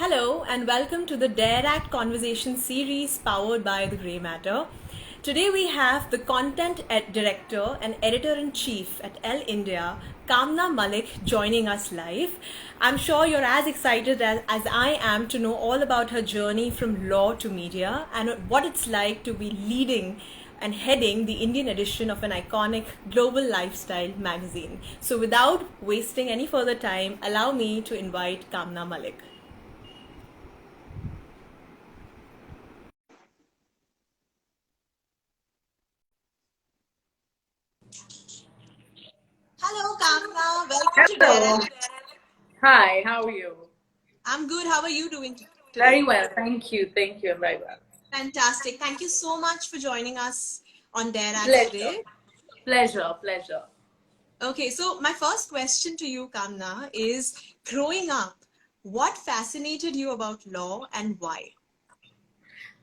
Hello and welcome to the Dare Act Conversation series powered by The Grey Matter. Today we have the content director and editor-in-chief at Elle India, Kamna Malik, joining us live. I'm sure you're as excited as I am to know all about her journey from law to media and what it's like to be leading and heading the Indian edition of an iconic global lifestyle magazine. So without wasting any further time, allow me to invite Kamna Malik. Hello, Kamna. Welcome to Dare Hello. Act. Hi, how are you? I'm good. How are you doing Very today? well, thank you. Thank you, I'm very well. Fantastic. Thank you so much for joining us on Dare Act Pleasure. today. Pleasure. Okay, so my first question to you, Kamna, is growing up, what fascinated you about law and why?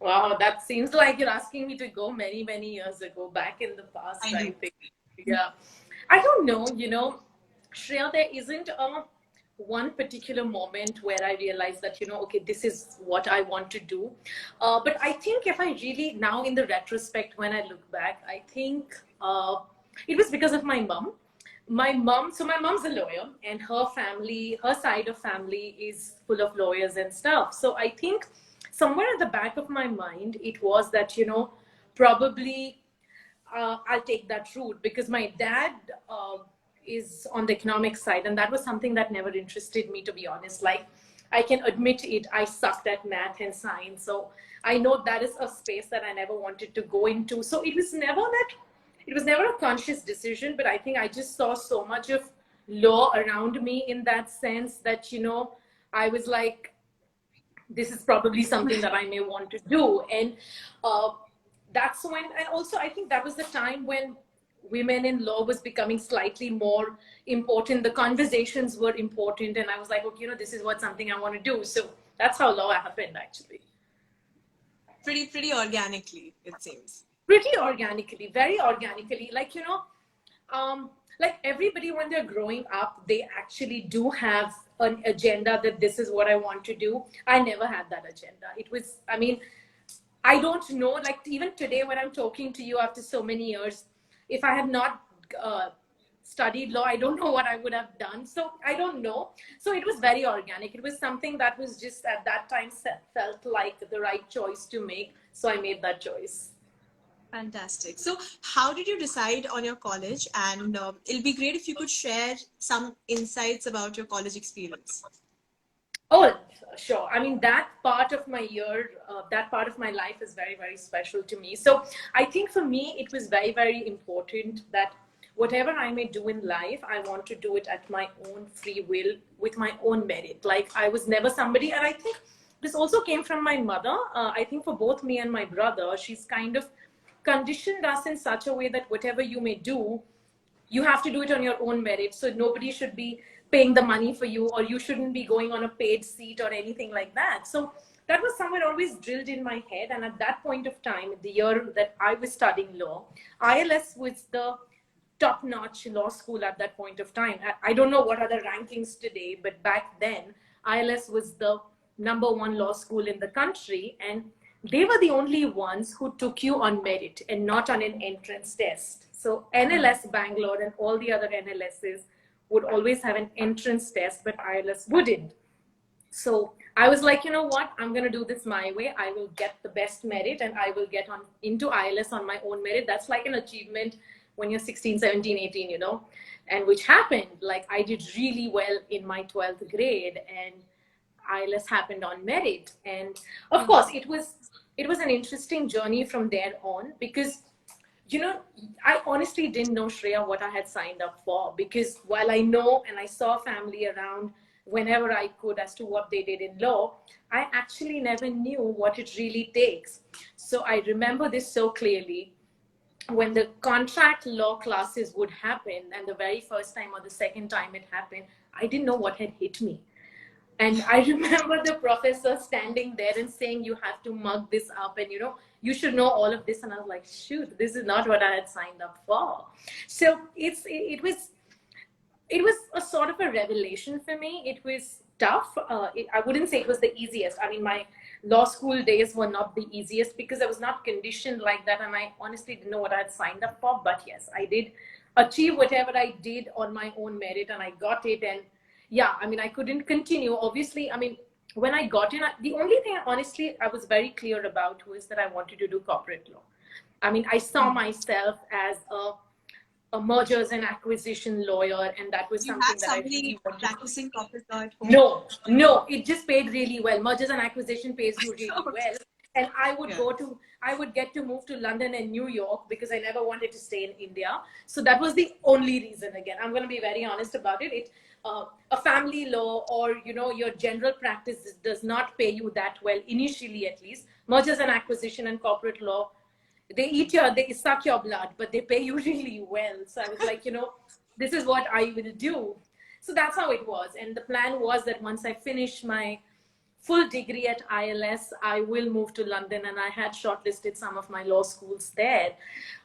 Wow, that seems like you're asking me to go many years ago, back in the past, I I do. think. Yeah. I don't know, Shreya, there isn't a one particular moment where I realized that, okay, this is what I want to do. But I think if I really, now in the retrospect, when I look back, I think it was because of my mom. My mom's a lawyer, and her family, her side of family is full of lawyers and stuff. So I think somewhere at the back of my mind, it was that, probably I'll take that route because my dad is on the economic side, and that was something that never interested me, to be honest. Like, I can admit it, I sucked at math and science, so I know that is a space that I never wanted to go into. So it was never a conscious decision, but I think I just saw so much of law around me in that sense that I was like, this is probably something that I may want to do. And uh, that's when, and also I think that was the time when women in law was becoming slightly more important. The conversations were important, and I was like, okay, this is what something I want to do. So that's how law happened, actually. Pretty organically, it seems. Pretty organically, very organically. Like, like everybody, when they're growing up, they actually do have an agenda that this is what I want to do. I never had that agenda. It was, I mean, I don't know, like even today when I'm talking to you after so many years, if I had not studied law, I don't know what I would have done. So I don't know. So it was very organic. It was something that was just at that time felt like the right choice to make. So I made that choice. Fantastic. So, how did you decide on your college? And it'll be great if you could share some insights about your college experience. Oh, sure. I mean, that part of my year, that part of my life is very special to me. So I think for me, it was very important that whatever I may do in life, I want to do it at my own free will with my own merit. Like, I was never somebody, and I think this also came from my mother. I think for both me and my brother, she's kind of conditioned us in such a way that whatever you may do, you have to do it on your own merit. So nobody should be paying the money for you, or you shouldn't be going on a paid seat or anything like that. So that was somewhere always drilled in my head. And at that point of time, the year that I was studying law, ILS was the top notch law school at that point of time. I don't know what are the rankings today, but back then, ILS was the number one law school in the country. And they were the only ones who took you on merit and not on an entrance test. So NLS Bangalore and all the other NLSs would always have an entrance test, but ILS wouldn't. So I was like, you know what? I'm going to do this my way. I will get the best merit, and I will get on into ILS on my own merit. That's like an achievement when you're 16, 17, 18, and which happened. Like, I did really well in my 12th grade, and ILS happened on merit. And of course, it was an interesting journey from there on, because I honestly didn't know, Shreya, what I had signed up for, because while I know and I saw family around whenever I could as to what they did in law, I actually never knew what it really takes. So I remember this so clearly. When the contract law classes would happen, and the very first time or the second time it happened, I didn't know what had hit me. And I remember the professor standing there and saying, you have to mug this up, and you should know all of this. And I was like, shoot, this is not what I had signed up for. So it was a sort of a revelation for me. It was tough. I wouldn't say it was the easiest. I mean, my law school days were not the easiest because I was not conditioned like that, and I honestly didn't know what I had signed up for. But yes, I did achieve whatever I did on my own merit, and I got it. And yeah, I mean, I couldn't continue. Obviously, I mean, when I got in, the only thing honestly I was very clear about was that I wanted to do corporate law. I mean, I saw myself as a mergers and acquisition lawyer, and that was You something had that I somebody really wanted. practicing corporate law at home? No, it just paid really well. Mergers and acquisition pays you really Okay. well. And Yeah. I would get to move to London and New York because I never wanted to stay in India. So that was the only reason. Again, I'm going to be very honest about it. A family law or, you know, your general practice does not pay you that well, initially at least. Mergers and acquisition and corporate law, they suck your blood, but they pay you really well. So I was like, you know, this is what I will do. So that's how it was. And the plan was that once I finish my full degree at ILS, I will move to London, and I had shortlisted some of my law schools there.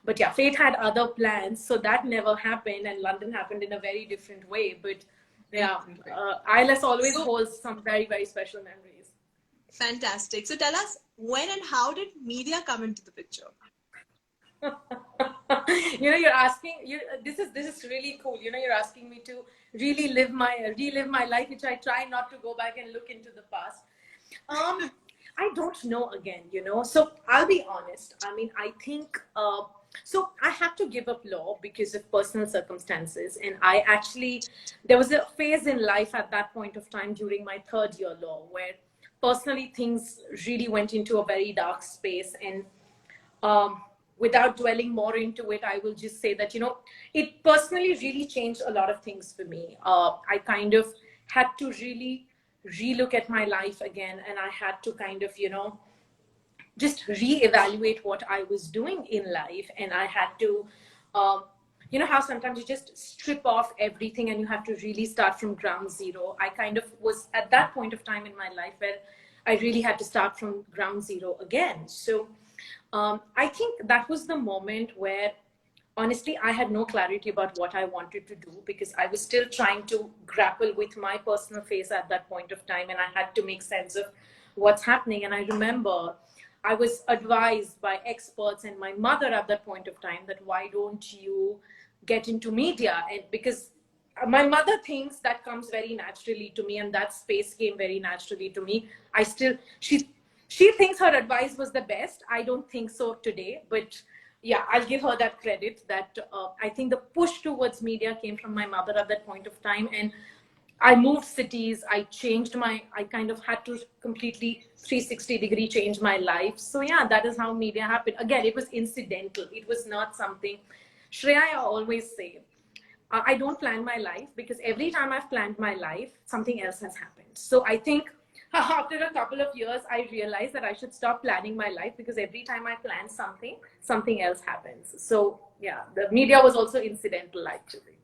But yeah, fate had other plans, so that never happened, and London happened in a very different way. But yeah, ILS always So holds some very, very special memories. fantastic. So tell us, when and how did media come into the picture? You know, you're asking this is really cool. You know, you're asking me to really relive my life, which I try not to go back and look into the past. I don't know again, you know. So I'll be honest. I mean, I think so I had to give up law because of personal circumstances. And I actually, there was a phase in life at that point of time during my third year law where personally things really went into a very dark space. And without dwelling more into it, I will just say that, you know, it personally really changed a lot of things for me. I kind of had to really relook at my life again, and I had to kind of, you know, just reevaluate what I was doing in life. And I had to, you know, how sometimes you just strip off everything and you have to really start from ground zero. I kind of was at that point of time in my life where I really had to start from ground zero again. So I think that was the moment where, honestly, I had no clarity about what I wanted to do because I was still trying to grapple with my personal phase at that point of time, and I had to make sense of what's happening. And I remember I was advised by experts and my mother at that point of time that why don't you get into media? And because my mother thinks that comes very naturally to me, and that space came very naturally to me. She thinks her advice was the best. I don't think so today, but yeah, I'll give her that credit that I think the push towards media came from my mother at that point of time. And I moved cities. I kind of had to completely 360-degree change my life. So yeah, that is how media happened. Again, it was incidental. It was not something, Shreya, I always say, I don't plan my life because every time I've planned my life, something else has happened. So I think after a couple of years, I realized that I should stop planning my life because every time I plan something, something else happens. So yeah, the media was also incidental actually.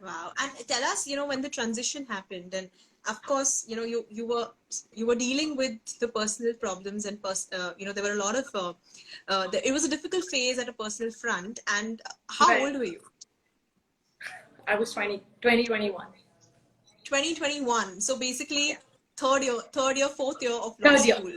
Wow. And tell us, you know, when the transition happened, and of course, you know, you were dealing with the personal problems, and you know, there were a lot of it was a difficult phase at a personal front. And how Right. old were you? I was 2021. 2021. So Yeah. basically, third year, fourth year of law Third year. school.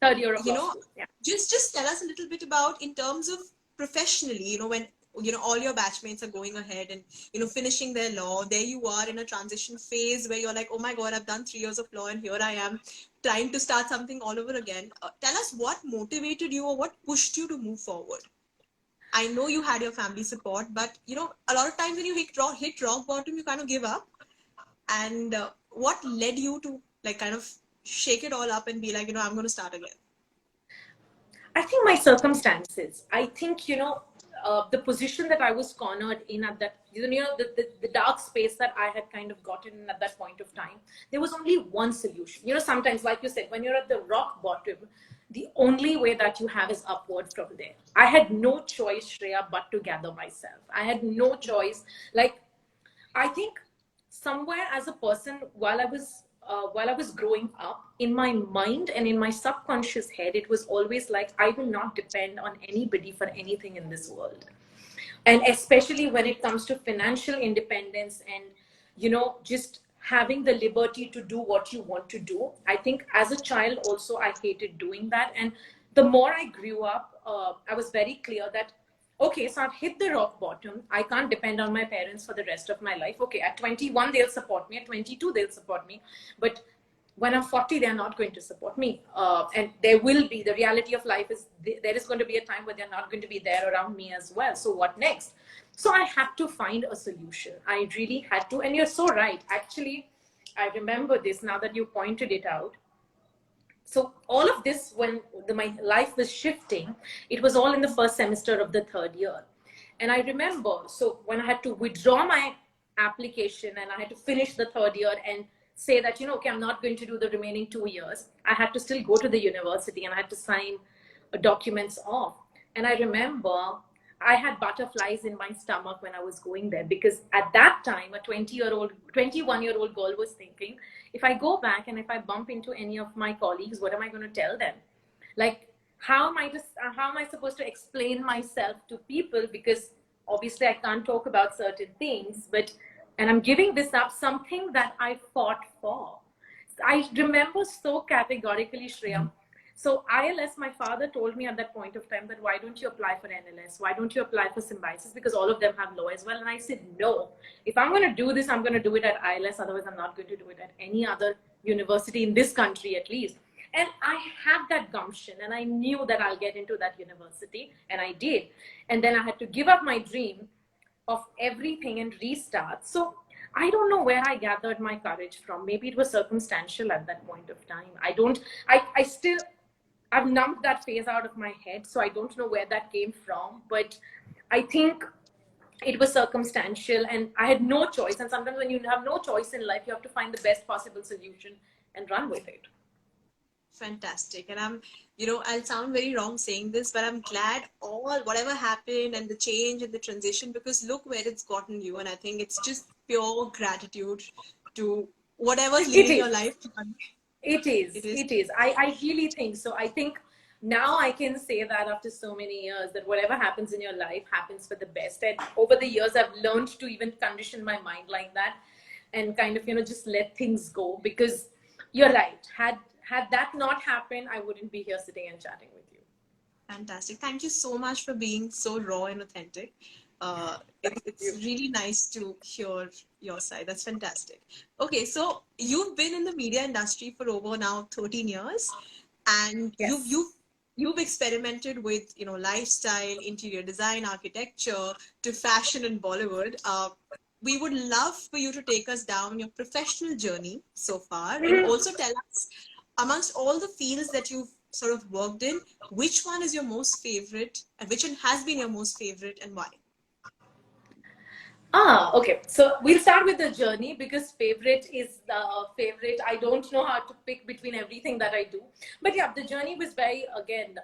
Third year of You law know, school. Yeah. just tell us a little bit about, in terms of professionally, you know, when, you know, all your batchmates are going ahead and, you know, finishing their law, there you are in a transition phase where you're like, oh my god, I've done 3 years of law and here I am trying to start something all over again. Tell us what motivated you or what pushed you to move forward. I know you had your family support, but you know, a lot of times when you hit rock bottom, you kind of give up. And what led you to, like, kind of shake it all up and be like, you know, I'm going to start again? I think my circumstances. I think, you know, the position that I was cornered in at that, you know, the dark space that I had kind of gotten in at that point of time, there was only one solution. You know, sometimes, like you said, when you're at the rock bottom, the only way that you have is upward from there. I had no choice, Shreya, but to gather myself. I had no choice. Like, I think somewhere as a person, while I was growing up, in my mind and in my subconscious head, it was always like I will not depend on anybody for anything in this world. And especially when it comes to financial independence and, you know, just having the liberty to do what you want to do. I think as a child also I hated doing that, and the more I grew up, I was very clear that okay, so I've hit the rock bottom. I can't depend on my parents for the rest of my life. Okay, at 21 they'll support me, at 22 they'll support me, but when I'm 40 they're not going to support me, and there will be, the reality of life is there is going to be a time where they're not going to be there around me as well. So what next? So I had to find a solution. I really had to. And you're so right, actually. I remember this now that you pointed it out. So all of this, when my life was shifting, it was all in the first semester of the third year. And I remember, so when I had to withdraw my application and I had to finish the third year and say that, okay, I'm not going to do the remaining 2 years, I had to still go to the university and I had to sign documents off. And I remember I had butterflies in my stomach when I was going there, because at that time, a 21-year-old girl was thinking, if I go back and if I bump into any of my colleagues, what am I going to tell them? Like, how am I supposed to explain myself to people? Because obviously I can't talk about certain things, and I'm giving this up, something that I fought for. I remember so categorically, Shreya. So ILS, my father told me at that point of time that why don't you apply for NLS? Why don't you apply for symbiosis? Because all of them have law as well. And I said, no, if I'm going to do this, I'm going to do it at ILS. Otherwise, I'm not going to do it at any other university in this country, at least. And I had that gumption and I knew that I'll get into that university, and I did. And then I had to give up my dream of everything and restart. So I don't know where I gathered my courage from. Maybe it was circumstantial at that point of time. I've numbed that phase out of my head, so I don't know where that came from, but I think it was circumstantial and I had no choice. And sometimes when you have no choice in life, you have to find the best possible solution and run with it. Fantastic. And I'll sound very wrong saying this, but I'm glad whatever happened and the change and the transition, because look where it's gotten you. And I think it's just pure gratitude to whatever's leading your life. It is. I really think so. I think now I can say that after so many years, that whatever happens in your life happens for the best. And over the years, I've learned to even condition my mind like that and kind of, just let things go, because you're right. Had that not happened, I wouldn't be here sitting and chatting with you. Fantastic. Thank you so much for being so raw and authentic. It's really nice to hear your side. That's fantastic. Okay, so you've been in the media industry for over now 13 years, and yes. you've experimented with lifestyle, interior design, architecture, to fashion and Bollywood. We would love for you to take us down your professional journey so far, and also tell us, amongst all the fields that you've sort of worked in, which one is your most favorite, and which one has been your most favorite, and why? Okay. So we'll start with the journey, because favorite is the favorite. I don't know how to pick between everything that I do. But yeah, the journey was very, again,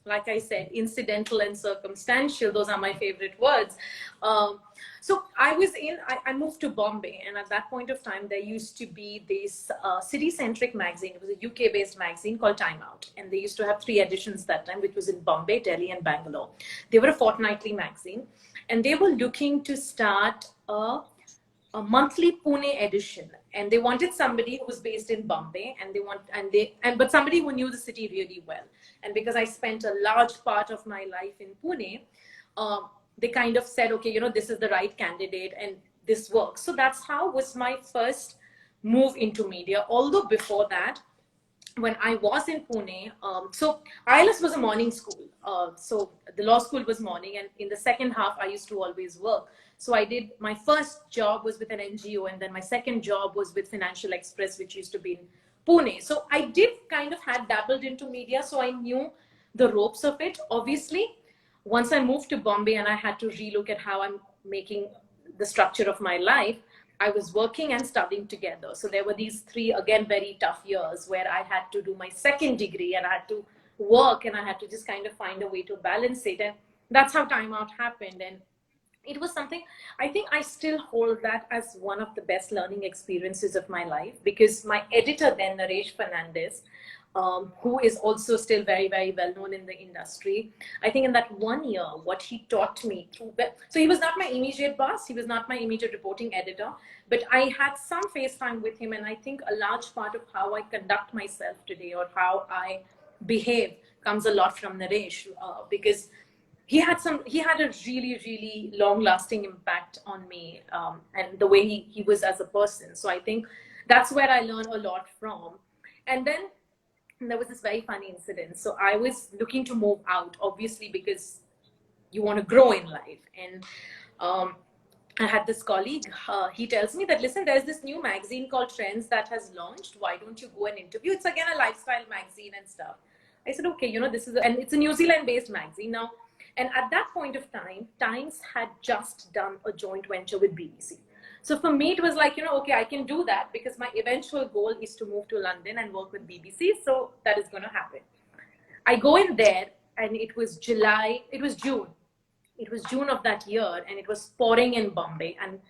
like I said, incidental and circumstantial. Those are my favorite words. So I moved to Bombay, and at that point of time, there used to be this city-centric magazine. It was a UK-based magazine called Time Out, and they used to have 3 editions that time, which was in Bombay, Delhi, and Bangalore. They were a fortnightly magazine, and they were looking to start a monthly Pune edition, and they wanted somebody who was based in Bombay, but somebody who knew the city really well. And because I spent a large part of my life in Pune, they kind of said, okay, this is the right candidate and this works. So that's how was my first move into media. Although before that, when I was in Pune, so ILS was a morning school. So the law school was morning, and in the second half, I used to always work. So my first job was with an NGO, and then my second job was with Financial Express, which used to be in Pune. So I did kind of had dabbled into media, so I knew the ropes of it. Obviously, once I moved to Bombay and I had to relook at how I'm making the structure of my life, I was working and studying together. So there were these 3, again, very tough years where I had to do my second degree and I had to work and I had to just kind of find a way to balance it. And that's how Time Out happened. And it was something, I think I still hold that as one of the best learning experiences of my life, because my editor then, Naresh Fernandez, who is also still very, very well known in the industry. I think in that 1 year, what he taught me through, so he was not my immediate boss, he was not my immediate reporting editor, but I had some face time with him. And I think a large part of how I conduct myself today or how I behave comes a lot from Naresh, because he had a really, really long lasting impact on me, and the way he was as a person. So I think that's where I learned a lot from. And then there was this very funny incident. So I was looking to move out, obviously, because you want to grow in life. And I had this colleague, he tells me that, listen, there's this new magazine called Trends that has launched. Why don't you go and interview? It's again a lifestyle magazine and stuff. I said, okay, this is, and it's a New Zealand based magazine now. And at that point of time, Times had just done a joint venture with BBC. So for me, it was like, okay, I can do that because my eventual goal is to move to London and work with BBC. So that is going to happen. I go in there and it was June. It was June of that year and it was pouring in Bombay. And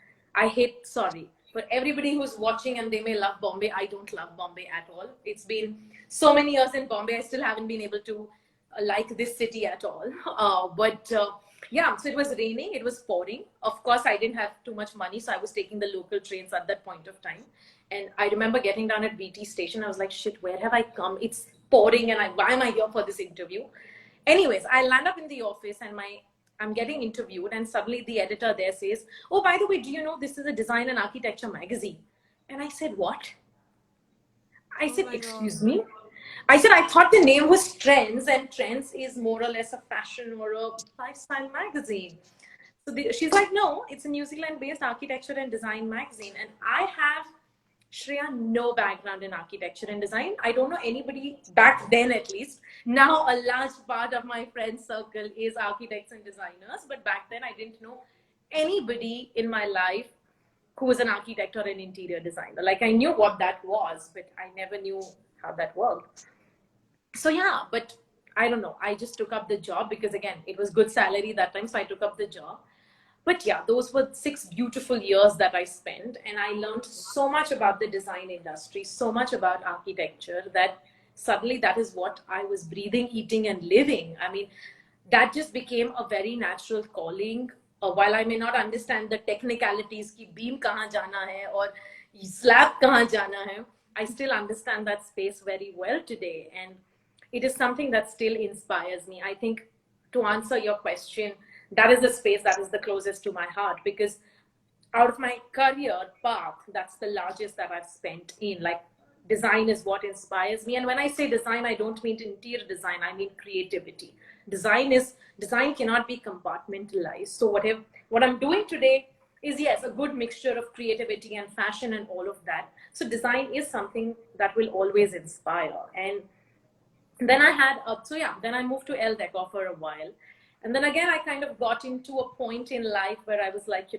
sorry, for everybody who's watching and they may love Bombay, I don't love Bombay at all. It's been so many years in Bombay, I still haven't been able to like this city at all. Yeah, so it was raining, it was pouring. Of course, I didn't have too much money, so I was taking the local trains at that point of time. And I remember getting down at BT station. I was like, shit, where have I come? It's pouring and why am I here for this interview? Anyways, I land up in the office and I'm getting interviewed, and suddenly the editor there says, oh, by the way, do you know this is a design and architecture magazine? And I said, what? I said, excuse me? I said, I thought the name was Trends, and Trends is more or less a fashion or a lifestyle magazine. So she's like, no, it's a New Zealand-based architecture and design magazine. And I have, Shreya, no background in architecture and design. I don't know anybody back then, at least. Now, a large part of my friend circle is architects and designers. But back then, I didn't know anybody in my life who was an architect or an interior designer. Like, I knew what that was, but I never knew how that worked. So yeah, but I don't know. I just took up the job because, again, it was good salary that time. So I took up the job. But yeah, those were 6 beautiful years that I spent. And I learned so much about the design industry, so much about architecture, that suddenly that is what I was breathing, eating, and living. I mean, that just became a very natural calling. While I may not understand the technicalities, ki beam kahan jana hai or slab kahan jana hai, I still understand that space very well today. And it is something that still inspires me. I think, to answer your question, that is the space that is the closest to my heart, because out of my career path, that's the largest that I've spent in. Like, design is what inspires me. And when I say design, I don't mean interior design, I mean creativity. Design cannot be compartmentalized. So what I'm doing today is, yes, a good mixture of creativity and fashion and all of that. So design is something that will always inspire. And then then I moved to Elle for a while. And then again, I kind of got into a point in life where I was like,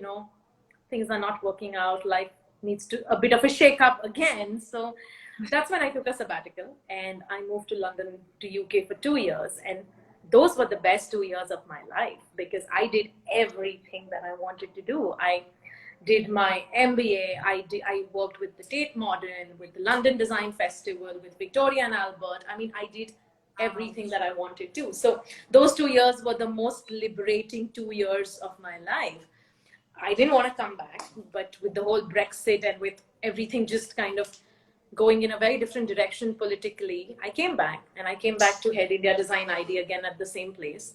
things are not working out. Life needs a bit of a shake up again. So that's when I took a sabbatical and I moved to London, to UK for 2 years. And those were the best 2 years of my life because I did everything that I wanted to do. I did my MBA. I worked with the Tate Modern, with the London Design Festival, with Victoria and Albert. I mean, I did everything that I wanted to. So those 2 years were the most liberating 2 years of my life. I didn't want to come back, but with the whole Brexit and with everything just kind of going in a very different direction politically, I came back, and I came back to head India Design ID again at the same place,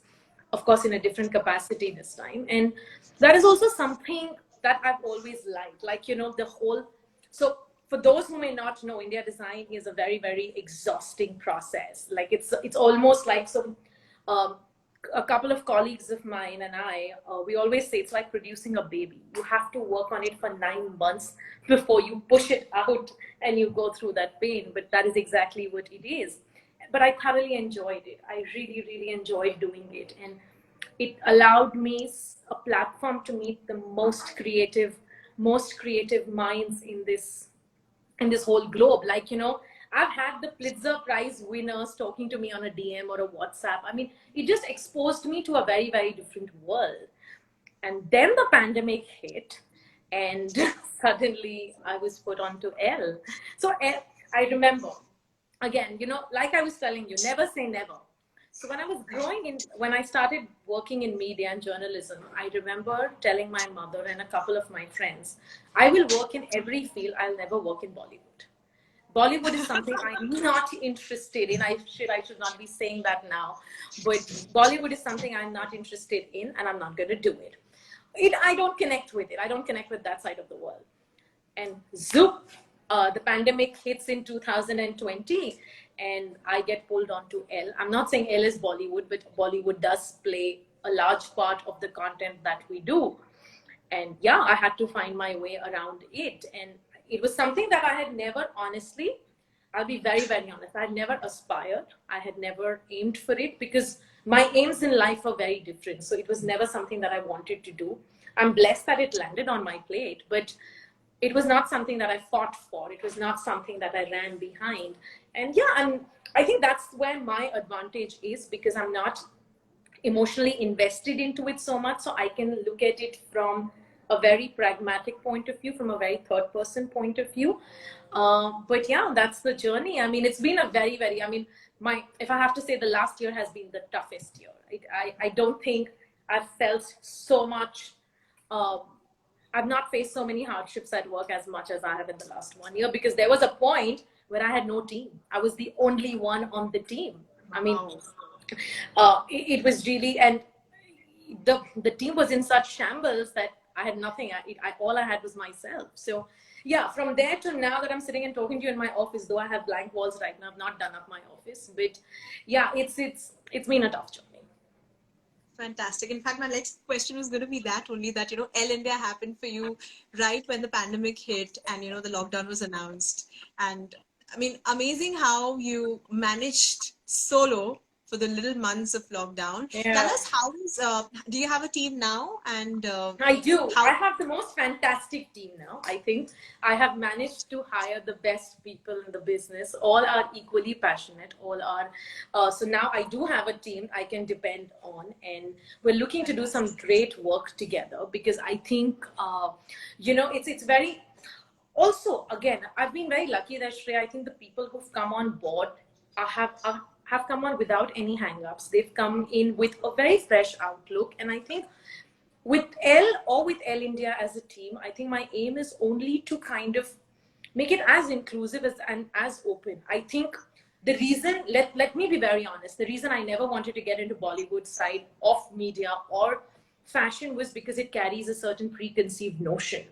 of course, in a different capacity this time. And that is also something that I've always liked, like, the whole, so for those who may not know, India Design is a very, very exhausting process. Like, it's almost like a couple of colleagues of mine and I, we always say it's like producing a baby. You have to work on it for 9 months before you push it out and you go through that pain. But that is exactly what it is. But I thoroughly enjoyed it. I really, really enjoyed doing it. And it allowed me a platform to meet the most creative minds in this whole globe. Like, I've had the Pulitzer Prize winners talking to me on a DM or a WhatsApp. I mean, it just exposed me to a very, very different world. And then the pandemic hit, and suddenly I was put onto Elle. So I remember again, like I was telling you, never say never. So when I was when I started working in media and journalism, I remember telling my mother and a couple of my friends, I will work in every field, I'll never work in Bollywood. Bollywood is something I'm not interested in. I should not be saying that now, but Bollywood is something I'm not interested in, and I'm not going to do it. I don't connect with it. I don't connect with that side of the world. And zoop, the pandemic hits in 2020, and I get pulled onto Elle. I'm not saying Elle is Bollywood, but Bollywood does play a large part of the content that we do. And yeah, I had to find my way around it. And it was something that I had never, honestly, I'll be very, very honest, I had never aspired. I had never aimed for it because my aims in life are very different. So it was never something that I wanted to do. I'm blessed that it landed on my plate, but it was not something that I fought for. It was not something that I ran behind. And yeah, I think that's where my advantage is, because I'm not emotionally invested into it so much. So I can look at it from a very pragmatic point of view, from a very third person point of view. But yeah, that's the journey. I mean, it's been a very, very, I mean, if I have to say, the last year has been the toughest year. I don't think I've felt so much. I've not faced so many hardships at work as much as I have in the last 1 year, because there was a point where I had no team. I was the only one on the team. I mean, it was really, and the team was in such shambles that I had nothing. All I had was myself. So yeah, from there to now that I'm sitting and talking to you in my office, though I have blank walls right now, I've not done up my office, but yeah, it's been a tough journey. Fantastic. In fact, my next question was going to be that only, that, Elle India happened for you right when the pandemic hit and, the lockdown was announced. And I mean, amazing how you managed solo for the little months of lockdown. Tell Yeah. us, do you have a team now? And I do. how? I have the most fantastic team now. I think I have managed to hire the best people in the business. All are equally passionate. All are. So now I do have a team I can depend on, and we're looking to do some great work together, because I think, it's very. Also, again, I've been very lucky that, Shreya, I think the people who've come on board have come on without any hang-ups. They've come in with a very fresh outlook, and I think with Elle or with Elle India as a team, I think my aim is only to kind of make it as inclusive and as open. I think the reason, let me be very honest, the reason I never wanted to get into Bollywood side of media or fashion was because it carries a certain preconceived notion.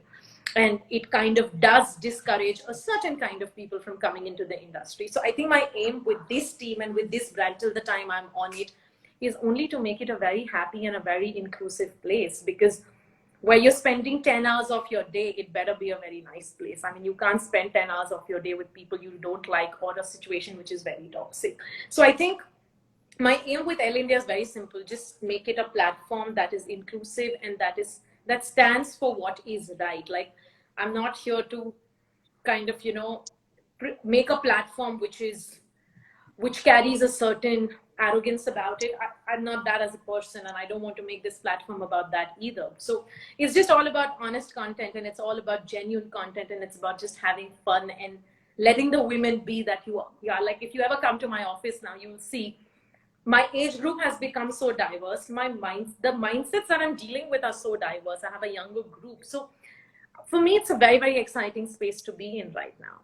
And it kind of does discourage a certain kind of people from coming into the industry. So I think my aim with this team and with this brand till the time I'm on it is only to make it a very happy and a very inclusive place, because where you're spending 10 hours of your day, it better be a very nice place. I mean, you can't spend 10 hours of your day with people you don't like, or a situation which is very toxic. So I think my aim with Elle India is very simple. Just make it a platform that is inclusive and that stands for what is right. Like, I'm not here to kind of, make a platform which carries a certain arrogance about it. I'm not that as a person, and I don't want to make this platform about that either. So it's just all about honest content, and it's all about genuine content, and it's about just having fun and letting the women be that you are. Yeah, like if you ever come to my office now, you will see my age group has become so diverse. The mindsets that I'm dealing with are so diverse. I have a younger group. So for me, it's a very, very exciting space to be in right now.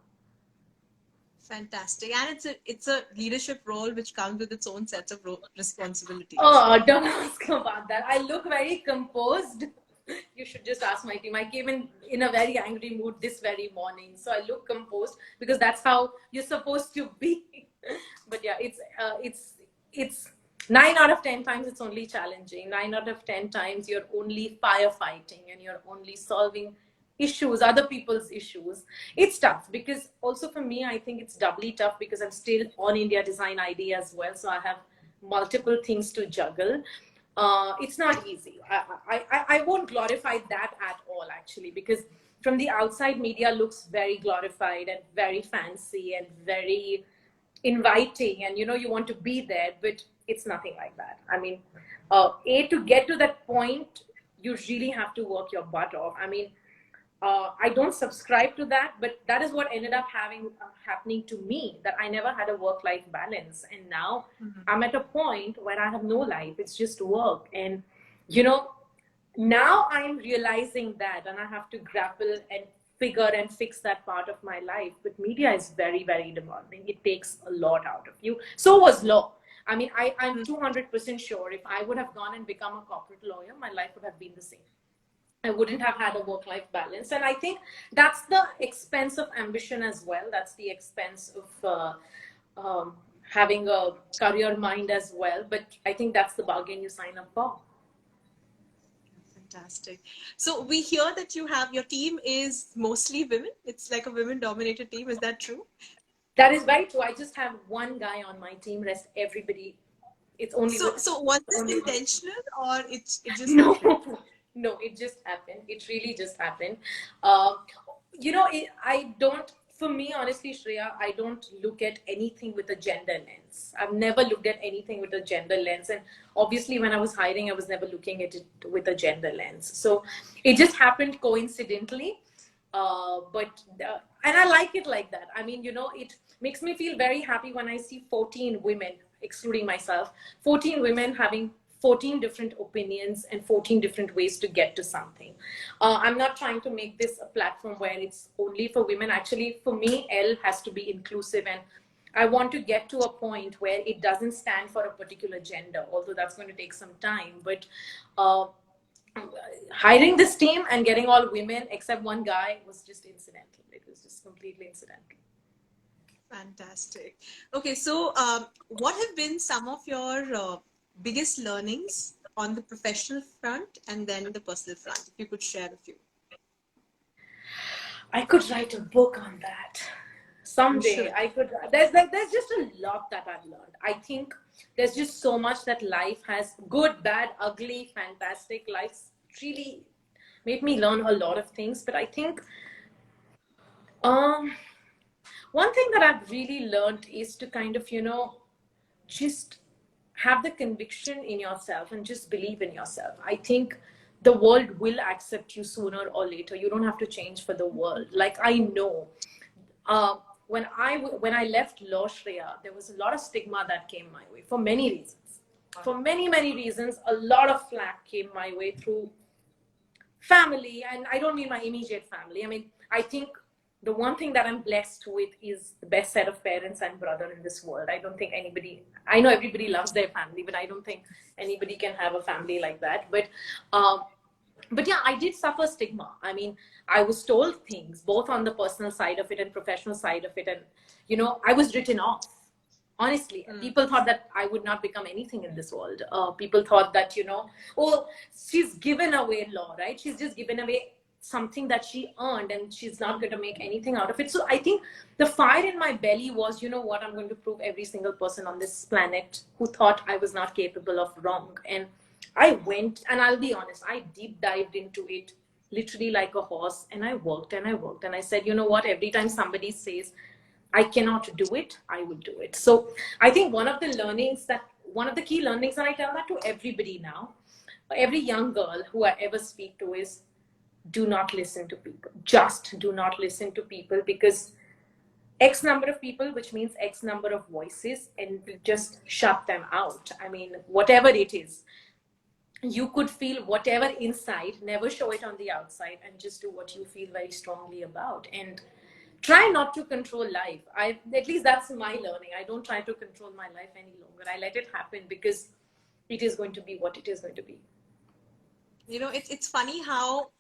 Fantastic. And it's a leadership role which comes with its own sets of responsibilities. Oh, don't ask about that. I look very composed. You should just ask my team. I came in a very angry mood this very morning. So I look composed because that's how you're supposed to be. But yeah, it's 9 out of 10 times it's only challenging. 9 out of 10 times you're only firefighting and you're only solving issues, other people's issues. It's tough because also for me, I think it's doubly tough because I'm still on India Design ID as well. So I have multiple things to juggle. It's not easy. I won't glorify that at all, actually, because from the outside, media looks very glorified and very fancy and very inviting, and you want to be there, but it's nothing like that. I mean, to get to that point, you really have to work your butt off. I mean, I don't subscribe to that, but that is what ended up happening to me, that I never had a work-life balance. And now I'm at a point where I have no life. It's just work. And, you know, now I'm realizing that, and I have to grapple and figure and fix that part of my life. But media is very, very demanding. It takes a lot out of you. So was law. I mean, I'm 200% sure if I would have gone and become a corporate lawyer, my life would have been the same. I wouldn't have had a work-life balance. And I think that's the expense of ambition as well. That's the expense of having a career mind as well. But I think that's the bargain you sign up for. Fantastic. So we hear that your team is mostly women. It's like a women-dominated team. Is that true? That is very true. I just have one guy on my team. Rest everybody. It's only so was this intentional, or it just no happened? No, it just happened. It really just happened. You know, I don't, for me, honestly, Shreya, I don't look at anything with a gender lens. I've never looked at anything with a gender lens. And obviously, when I was hiring, I was never looking at it with a gender lens. So it just happened coincidentally. And I like it like that. I mean, you know, it makes me feel very happy when I see 14 women, excluding myself, 14 women having 14 different opinions and 14 different ways to get to something. I'm not trying to make this a platform where it's only for women. Actually, for me, Elle has to be inclusive, and I want to get to a point where it doesn't stand for a particular gender, although that's going to take some time. But hiring this team and getting all women except one guy was just incidental. It was just completely incidental. Fantastic. Okay, so what have been some of your biggest learnings on the professional front and then the personal front? If you could share a few. I could write a book on that. Someday I could. There's just a lot that I've learned. I think there's just so much that life has, good, bad, ugly, fantastic. Life's really made me learn a lot of things. But I think one thing that I've really learned is to kind of, you know, just have the conviction in yourself and just believe in yourself. I think the world will accept you sooner or later. You don't have to change for the world. Like, I know when I left law, Shreya, there was a lot of stigma that came my way for many reasons. For many, many reasons, a lot of flack came my way through family. And I don't mean my immediate family. I mean, I think the one thing that I'm blessed with is the best set of parents and brother in this world. I don't think anybody, I know everybody loves their family, but I don't think anybody can have a family like that. But yeah, I did suffer stigma. I mean, I was told things both on the personal side of it and professional side of it. And, you know, I was written off. Honestly, people thought that I would not become anything in this world. People thought that, you know, oh, she's given away law, right? She's just given away something that she earned and she's not going to make anything out of it. So I think the fire in my belly was, you know what, I'm going to prove every single person on this planet who thought I was not capable of wrong. And I went, and I'll be honest, I deep dived into it literally like a horse, and I worked and I worked. And I said, you know what, every time somebody says I cannot do it, I will do it. So I think one of the key learnings, and I tell that to everybody now, every young girl who I ever speak to, is do not listen to people. Just do not listen to people, because X number of people, which means X number of voices, and just shut them out. I mean, whatever it is, you could feel whatever inside, never show it on the outside, and just do what you feel very strongly about. And try not to control life. At least that's my learning. I don't try to control my life any longer. I let it happen, because it is going to be what it is going to be. You know, it's funny how,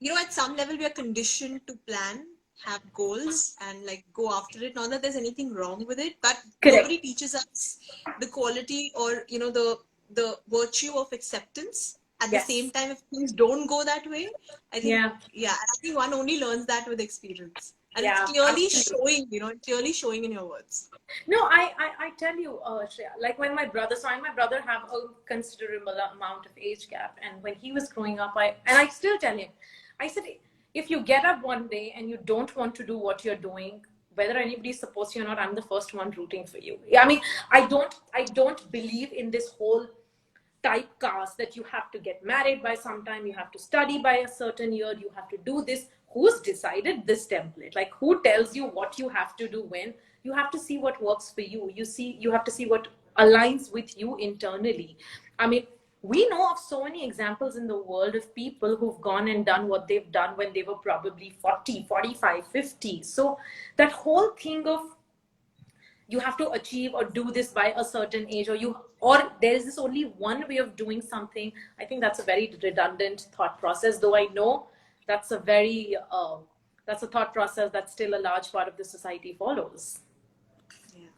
you know, at some level we are conditioned to plan, have goals, and like go after it. Not that there's anything wrong with it, but nobody teaches us the quality or, you know, the virtue of acceptance. At the same time, if things don't go that way, I think, I think one only learns that with experience. And it's clearly showing, you know, clearly showing in your words. No, I tell you, Shreya, like when my brother have a considerable amount of age gap. And when he was growing up, I still tell him, I said, if you get up one day and you don't want to do what you're doing, whether anybody supports you or not, I'm the first one rooting for you. I mean, I don't believe in this whole typecast that you have to get married by some time, you have to study by a certain year, you have to do this. Who's decided this template? Like, who tells you what you have to do when? You have to see what works for you. You have to see what aligns with you internally. I mean, we know of so many examples in the world of people who've gone and done what they've done when they were probably 40, 45, 50. So that whole thing of you have to achieve or do this by a certain age, or there is this only one way of doing something, I think that's a very redundant thought process, though I know that's a very that's a thought process that still a large part of the society follows. Yeah.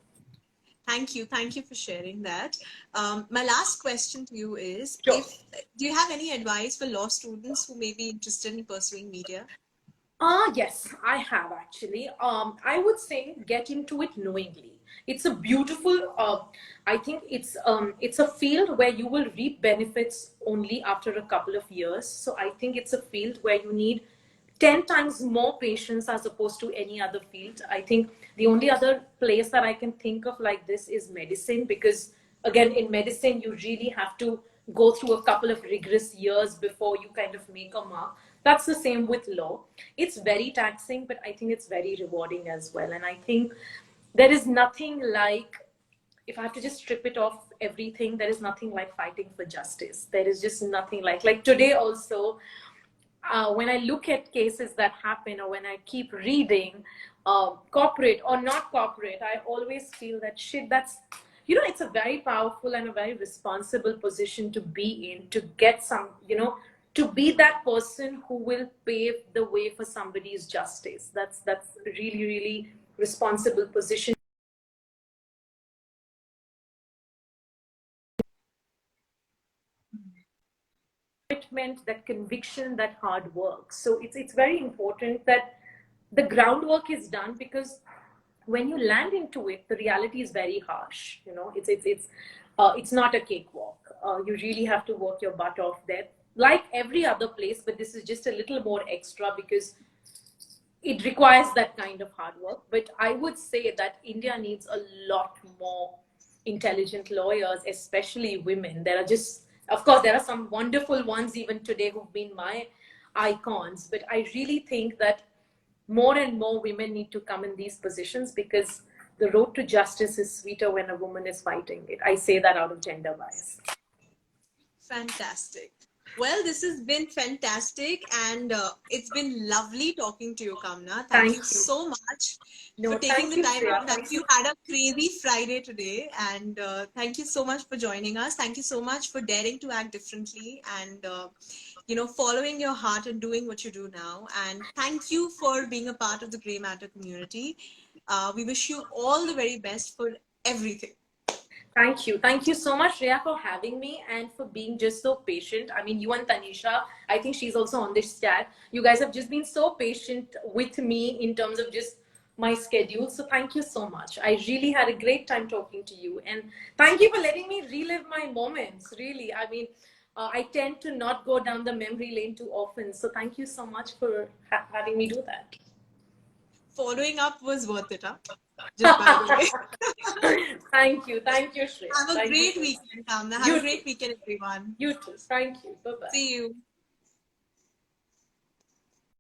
Thank you for sharing that. My last question to you is, Sure. Do you have any advice for law students who may be interested in pursuing media? Yes, I have actually. I would say get into it knowingly. It's a beautiful. I think it's a field where you will reap benefits only after a couple of years. So I think it's a field where you need 10 times more patience as opposed to any other field. I think the only other place that I can think of like this is medicine, because again, in medicine, you really have to go through a couple of rigorous years before you kind of make a mark. That's the same with law. It's very taxing, but I think it's very rewarding as well. And I think there is nothing like, if I have to just strip it off everything, there is nothing like fighting for justice. There is just nothing like today also, when I look at cases that happen, or when I keep reading, corporate or not corporate, I always feel that shit, that's, it's a very powerful and a very responsible position to be in, to get some, to be that person who will pave the way for somebody's justice. That's really, really responsible position. Commitment, that conviction, that hard work. So it's very important that the groundwork is done, because when you land into it, the reality is very harsh. It's not a cakewalk. You really have to work your butt off there, like every other place, but this is just a little more extra because it requires that kind of hard work. But I would say that India needs a lot more intelligent lawyers, especially women. There are just, of course, there are some wonderful ones even today who've been my icons, but I really think that more and more women need to come in these positions, because the road to justice is sweeter when a woman is fighting it. I say that out of gender bias. Fantastic. Well, this has been fantastic, and it's been lovely talking to you, Kamna. Thank you so much for taking the time out. Thank you. Had a crazy Friday today, and thank you so much for joining us. Thank you so much for daring to act differently, and following your heart and doing what you do now. And thank you for being a part of the Grey Matter community. We wish you all the very best for everything. Thank you. Thank you so much, Rhea, for having me and for being just so patient. I mean, you and Tanisha, I think she's also on this chat. You guys have just been so patient with me in terms of just my schedule. So thank you so much. I really had a great time talking to you. And thank you for letting me relive my moments, really. I mean, I tend to not go down the memory lane too often. So thank you so much for having me do that. Following up was worth it, huh? Just by the way. Thank you, Shreya. Have a great weekend, Kamna. Have a great weekend, everyone. You too. Thank you. Bye-bye. See you.